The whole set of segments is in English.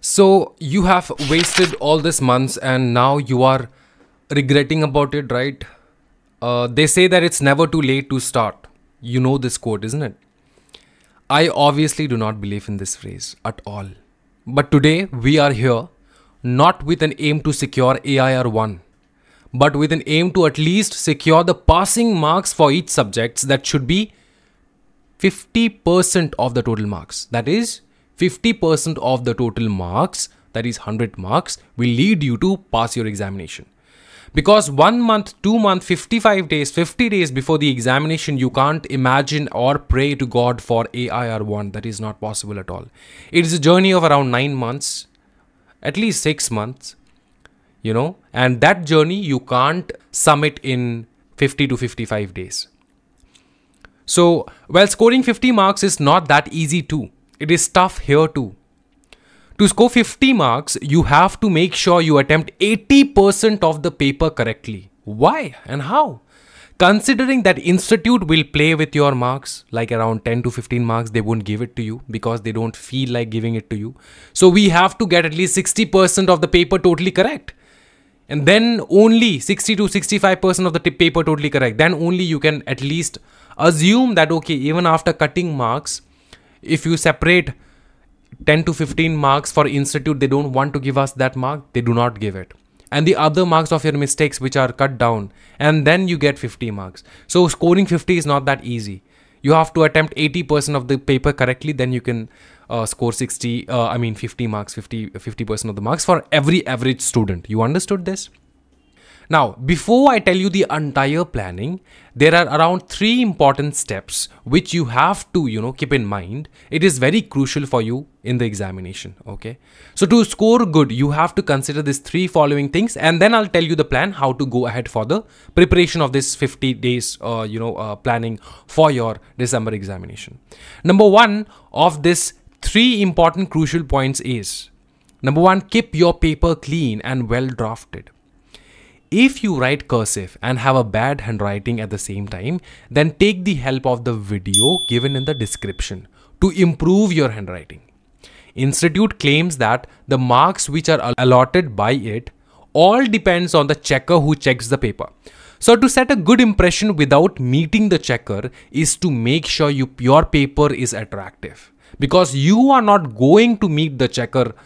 So you have wasted all these months and now you are regretting about it, right? They say that it's never too late to start. You know this quote, isn't it? I obviously do not believe in this phrase at all. But today we are here not with an aim to secure AIR1, but with an aim to at least secure the passing marks for each subject that should be 50% of the total marks. That is 50% of the total marks, that is 100 marks, will lead you to pass your examination. Because 1 month, 2 months, 55 days, 50 days before the examination, you can't imagine or pray to God for AIR1. That is not possible at all. It is a journey of around 9 months, at least 6 months, and that journey you can't summit in 50 to 55 days. So, while scoring 50 marks is not that easy too. It is tough here too. To score 50 marks, you have to make sure you attempt 80% of the paper correctly. Why and how? Considering that institute will play with your marks, like around 10 to 15 marks, they won't give it to you because they don't feel like giving it to you. So we have to get at least 60% of the paper totally correct. And then only 60 to 65% of the paper totally correct. Then only you can at least assume that, okay, even after cutting marks, if you separate 10 to 15 marks for institute, they don't want to give us that mark, they do not give it. And the other marks of your mistakes which are cut down, and then you get 50 marks. So scoring 50 is not that easy. You have to attempt 80% of the paper correctly, then you can score 50 marks, 50% of the marks for every average student. You understood this? Now, before I tell you the entire planning, there are around 3 important steps which you have to, keep in mind. It is very crucial for you in the examination, okay? So to score good, you have to consider these 3 following things, and then I'll tell you the plan how to go ahead for the preparation of this 50 days, planning for your December examination. Number 1 of this 3 important crucial points is, number 1, keep your paper clean and well drafted. If you write cursive and have a bad handwriting at the same time, then take the help of the video given in the description to improve your handwriting. Institute claims that the marks which are allotted by it all depends on the checker who checks the paper. So to set a good impression without meeting the checker is to make sure your paper is attractive. Because you are not going to meet the checker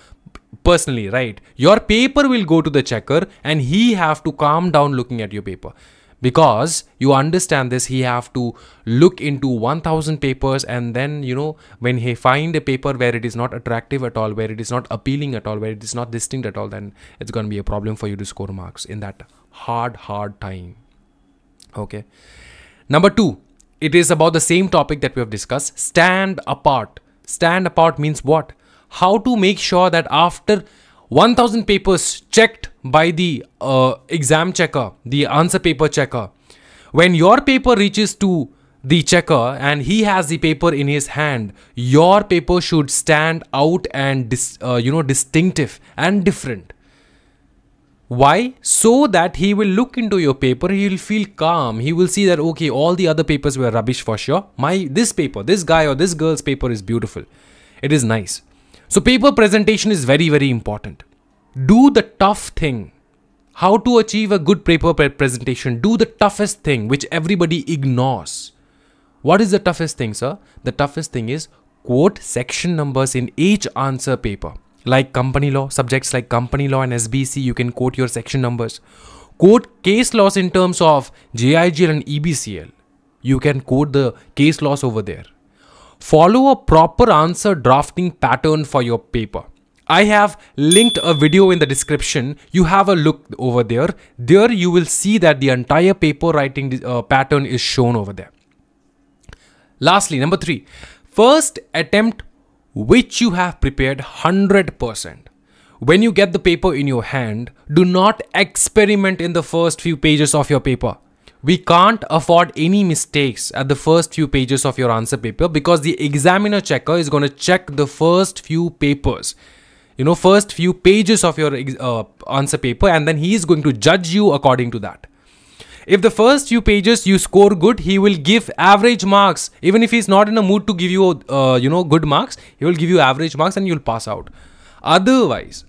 personally, right? Your paper will go to the checker and he have to calm down looking at your paper. Because you understand this, he have to look into 1000 papers, and then, when he find a paper where it is not attractive at all, where it is not appealing at all, where it is not distinct at all, then it's going to be a problem for you to score marks in that hard time. Okay. Number 2, it is about the same topic that we have discussed. Stand apart. Stand apart means what? How to make sure that after 1000 papers checked by the exam checker, the answer paper checker, when your paper reaches to the checker and he has the paper in his hand, your paper should stand out and distinctive and different. Why? So that he will look into your paper, he will feel calm, he will see that, okay, all the other papers were rubbish for sure. This paper, this guy or this girl's paper is beautiful. It is nice. So paper presentation is very, very important. Do the tough thing. How to achieve a good paper presentation? Do the toughest thing which everybody ignores. What is the toughest thing, sir? The toughest thing is quote section numbers in each answer paper. Like company law, subjects like company law and SBC, you can quote your section numbers. Quote case laws in terms of JIGL and EBCL. You can quote the case laws over there. Follow a proper answer drafting pattern for your paper. I have linked a video in the description. You have a look over there. There you will see that the entire paper writing pattern is shown over there. Lastly, number 3, first attempt which you have prepared 100%. When you get the paper in your hand, do not experiment in the first few pages of your paper. We can't afford any mistakes at the first few pages of your answer paper because the examiner checker is going to check the first few papers, first few pages of your answer paper, and then he is going to judge you according to that. If the first few pages you score good, he will give average marks. Even if he's not in a mood to give you, good marks, he will give you average marks and you'll pass out. Otherwise,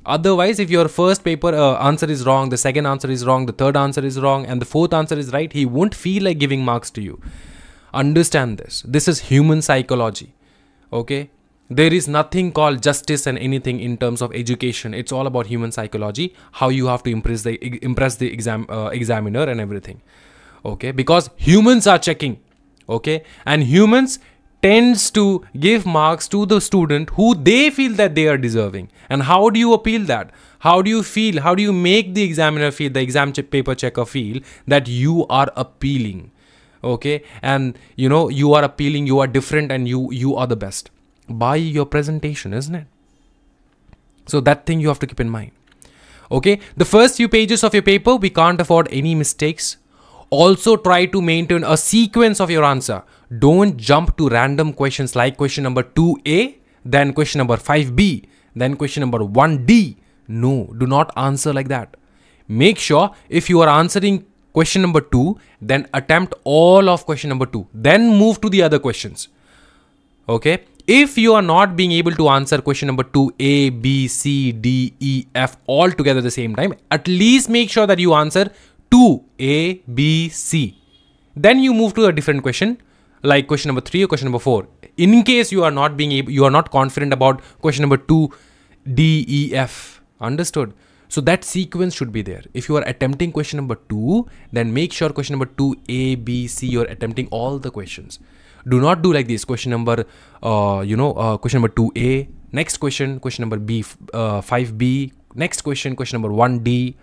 if your first paper answer is wrong, the second answer is wrong, the third answer is wrong, and the fourth answer is right, he won't feel like giving marks to you. Understand this. This is human psychology. Okay? There is nothing called justice and anything in terms of education. It's all about human psychology, how you have to impress the examiner and everything. Okay? Because humans are checking. Okay? And humans tends to give marks to the student who they feel that they are deserving. And how do you appeal that? How do you feel? How do you make the examiner feel, the exam paper checker feel that you are appealing? Okay, and you are appealing, you are different, and you are the best by your presentation, isn't it? So that thing you have to keep in mind. Okay, the first few pages of your paper, we can't afford any mistakes. Also try to maintain a sequence of your answer. Don't jump to random questions like question number 2A, then question number 5B, then question number 1D. No, do not answer like that. Make sure if you are answering question number 2, then attempt all of question number 2. Then move to the other questions. Okay? If you are not being able to answer question number 2, A, B, C, D, E, F all together at the same time, at least make sure that you answer 2, A, B, C. Then you move to a different question, like question number 3 or question number 4. In case you are not confident about question number 2, D, E, F. Understood? So that sequence should be there. If you are attempting question number 2, then make sure question number 2, A, B, C, you're attempting all the questions. Do not do like this. Question number, question number 2A. Next question number B, 5B. Next question number 1D.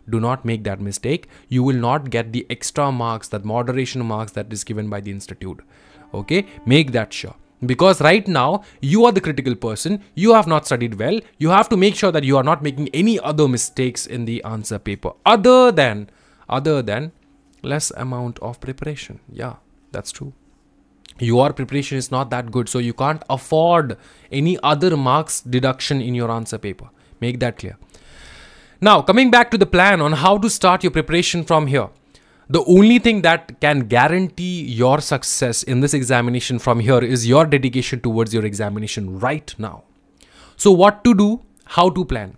Do not make that mistake. You will not get the extra marks, that moderation marks that is given by the institute. Okay, make that sure. Because right now, you are the critical person. You have not studied well. You have to make sure that you are not making any other mistakes in the answer paper other than less amount of preparation. Yeah, that's true. Your preparation is not that good, so you can't afford any other marks deduction in your answer paper. Make that clear. Now, coming back to the plan on how to start your preparation from here. The only thing that can guarantee your success in this examination from here is your dedication towards your examination right now. So what to do? How to plan?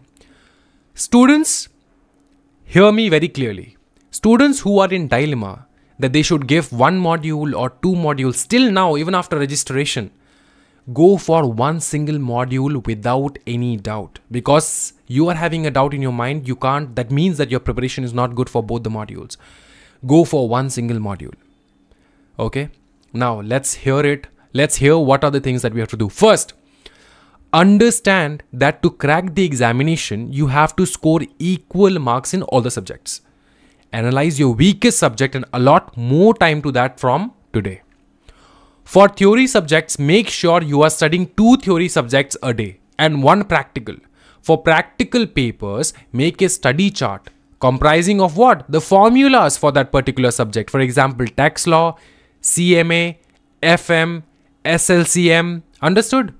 Students, hear me very clearly. Students who are in dilemma that they should give 1 module or 2 modules still now, even after registration, go for 1 single module without any doubt. Because you are having a doubt in your mind, you can't, that means that your preparation is not good for both the modules. Go for 1 single module. Okay. Now let's hear it. Let's hear what are the things that we have to do. First, understand that to crack the examination, you have to score equal marks in all the subjects. Analyze your weakest subject and allot more time to that from today. For theory subjects, make sure you are studying 2 theory subjects a day and 1 practical. For practical papers, make a study chart comprising of what? The formulas for that particular subject. For example, tax law, CMA, FM, SLCM. Understood?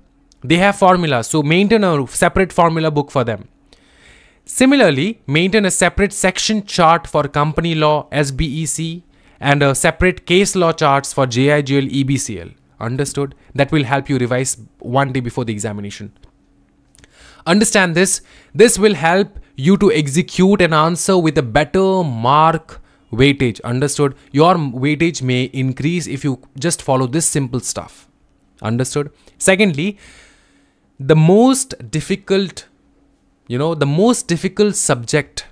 They have formulas. So maintain a separate formula book for them. Similarly, maintain a separate section chart for company law, SBEC, and a separate case law charts for JIGL, EBCL. Understood? That will help you revise 1 day before the examination. Understand this. This will help you to execute an answer with a better mark weightage. Understood? Your weightage may increase if you just follow this simple stuff. Understood? Secondly, the most difficult subject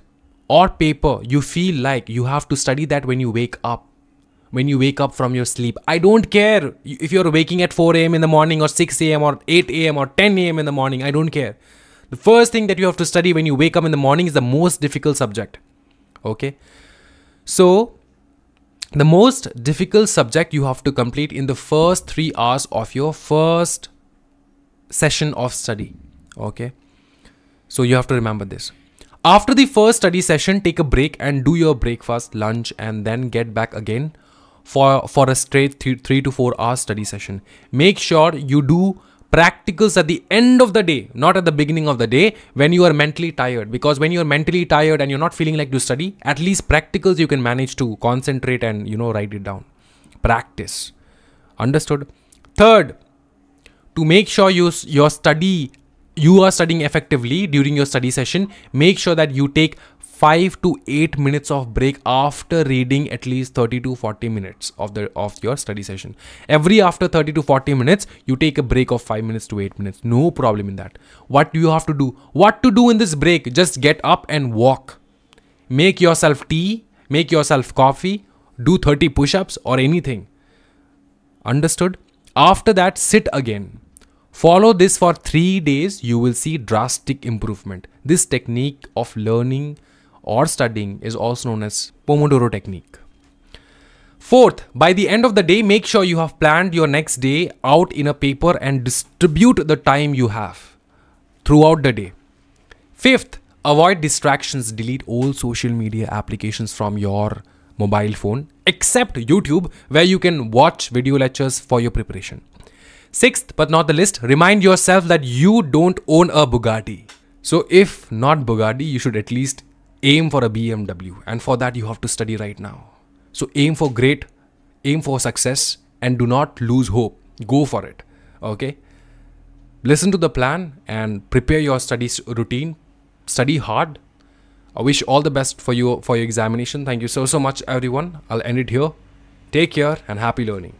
or paper you feel like you have to study that when you wake up. When you wake up from your sleep. I don't care if you're waking at 4 a.m. in the morning or 6 a.m. or 8 a.m. or 10 a.m. in the morning. I don't care. The first thing that you have to study when you wake up in the morning is the most difficult subject. Okay. So, the most difficult subject you have to complete in the first 3 hours of your first session of study. Okay. So, you have to remember this. After the first study session, take a break and do your breakfast, lunch, and then get back again for a straight 3 to 4 hours study session. Make sure you do practicals at the end of the day, not at the beginning of the day when you are mentally tired. Because when you are mentally tired and you're not feeling like to study, at least practicals you can manage to concentrate and, write it down. Practice. Understood? Third, to make sure your study you are studying effectively during your study session, make sure that you take 5 to 8 minutes of break after reading at least 30 to 40 minutes of your study session. Every after 30 to 40 minutes, you take a break of 5 minutes to 8 minutes. No problem in that. What do you have to do? What to do in this break? Just get up and walk. Make yourself tea, make yourself coffee, do 30 push-ups or anything. Understood? After that, sit again. Follow this for 3 days, you will see drastic improvement. This technique of learning or studying is also known as Pomodoro technique. Fourth, by the end of the day, make sure you have planned your next day out in a paper and distribute the time you have throughout the day. Fifth, avoid distractions. Delete all social media applications from your mobile phone, except YouTube, where you can watch video lectures for your preparation. Sixth, but not the least, remind yourself that you don't own a Bugatti. So if not Bugatti, you should at least aim for a BMW. And for that, you have to study right now. So aim for great, aim for success, and do not lose hope. Go for it. Okay? Listen to the plan and prepare your study routine. Study hard. I wish all the best for your examination. Thank you so much, everyone. I'll end it here. Take care and happy learning.